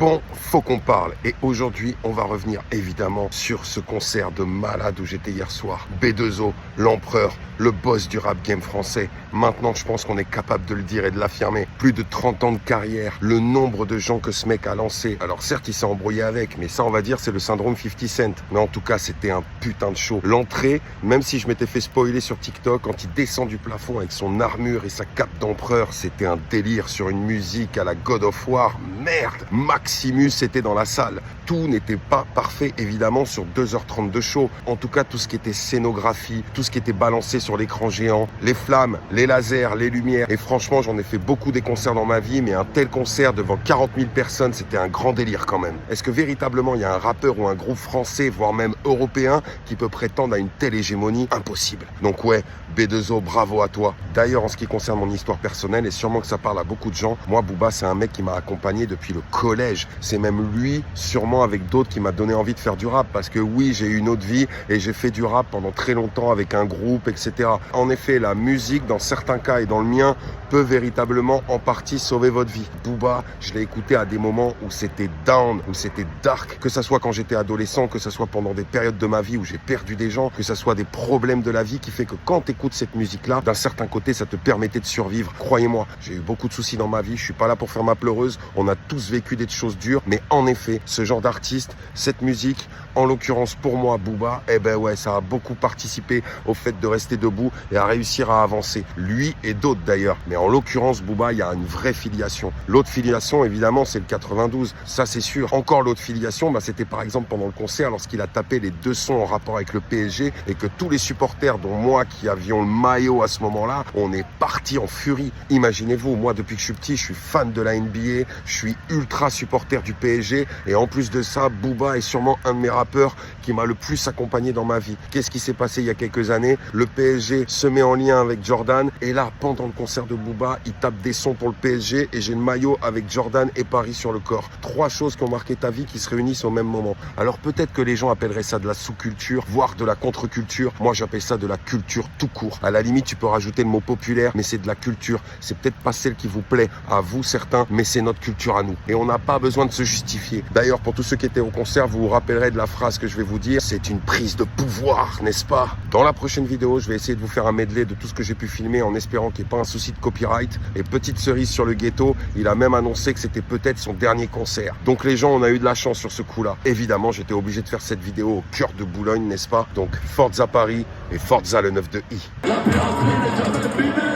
Bon, faut qu'on parle. Et aujourd'hui, on va revenir évidemment sur ce concert de malade où j'étais hier soir. B2O, l'empereur, le boss du rap game français. Maintenant, je pense qu'on est capable de le dire et de l'affirmer. Plus de 30 ans de carrière, le nombre de gens que ce mec a lancé. Alors certes, il s'est embrouillé avec, mais ça, on va dire, c'est le syndrome 50 Cent. Mais en tout cas, c'était un putain de show. L'entrée, même si je m'étais fait spoiler sur TikTok, quand il descend du plafond avec son armure et sa cape d'empereur, c'était un délire sur une musique à la God of War. Merde, Maximus était dans la salle. Tout n'était pas parfait, évidemment, sur 2h30 de show. En tout cas, tout ce qui était scénographie, tout ce qui était balancé sur l'écran géant, les flammes, les lasers, les lumières. Et franchement, j'en ai fait beaucoup des concerts dans ma vie, mais un tel concert devant 40 000 personnes, c'était un grand délire quand même. Est-ce que véritablement, il y a un rappeur ou un groupe français, voire même européen, qui peut prétendre à une telle hégémonie? Impossible. Donc ouais, B2O, bravo à toi. D'ailleurs, en ce qui concerne mon histoire personnelle, et sûrement que ça parle à beaucoup de gens, moi, Booba, c'est un mec qui m'a accompagné depuis le collège. C'est même lui, sûrement avec d'autres, qui m'a donné envie de faire du rap. Parce que oui, j'ai eu une autre vie et j'ai fait du rap pendant très longtemps avec un groupe, etc. En effet, la musique, dans certains cas et dans le mien, peut véritablement en partie sauver votre vie. Booba, je l'ai écouté à des moments où c'était down, où c'était dark. Que ça soit quand j'étais adolescent, que ça soit pendant des périodes de ma vie où j'ai perdu des gens, que ça soit des problèmes de la vie qui fait que quand tu écoutes cette musique-là, d'un certain côté, ça te permettait de survivre. Croyez-moi, j'ai eu beaucoup de soucis dans ma vie. Je suis pas là pour faire ma pleureuse. On a tous vécu des choses dures. Mais en effet, ce genre d'artiste, cette musique, en l'occurrence pour moi, Booba, eh ben ouais, ça a beaucoup participé au fait de rester debout et à réussir à avancer. Lui et d'autres d'ailleurs. Mais en l'occurrence, Booba, il y a une vraie filiation. L'autre filiation, évidemment, c'est le 92. Ça, c'est sûr. Encore l'autre filiation, c'était par exemple pendant le concert, lorsqu'il a tapé les deux sons en rapport avec le PSG et que tous les supporters, dont moi qui avions le maillot à ce moment-là, on est parti en furie. Imaginez-vous, moi, depuis que je suis petit, je suis fan de la NBA, je suis ultra supporter du PSG et en plus de ça, Booba est sûrement un de mes rappeurs qui m'a le plus accompagné dans ma vie. Qu'est-ce qui s'est passé il y a quelques années? Le PSG se met en lien avec Jordan et là, pendant le concert de Booba, il tape des sons pour le PSG et j'ai le maillot avec Jordan et Paris sur le corps. Trois choses qui ont marqué ta vie qui se réunissent au même moment. Alors peut-être que les gens appelleraient ça de la sous-culture, voire de la contre-culture. Moi, j'appelle ça de la culture tout court. À la limite, tu peux rajouter le mot populaire, mais c'est de la culture. C'est peut-être pas celle qui vous plaît à vous certains, mais c'est notre culture à nous. Et on n'a pas besoin de se justifier. D'ailleurs, pour tous ceux qui étaient au concert, vous vous rappellerez de la phrase que je vais vous dire. C'est une prise de pouvoir, n'est-ce pas? Dans la prochaine vidéo, je vais essayer de vous faire un medley de tout ce que j'ai pu filmer en espérant qu'il n'y ait pas un souci de copyright. Et petite cerise sur le ghetto, il a même annoncé que c'était peut-être son dernier concert. Donc les gens, on a eu de la chance sur ce coup-là. Évidemment, j'étais obligé de faire cette vidéo au cœur de Boulogne, n'est-ce pas? Donc, Forza Paris et Forza le 9 de I.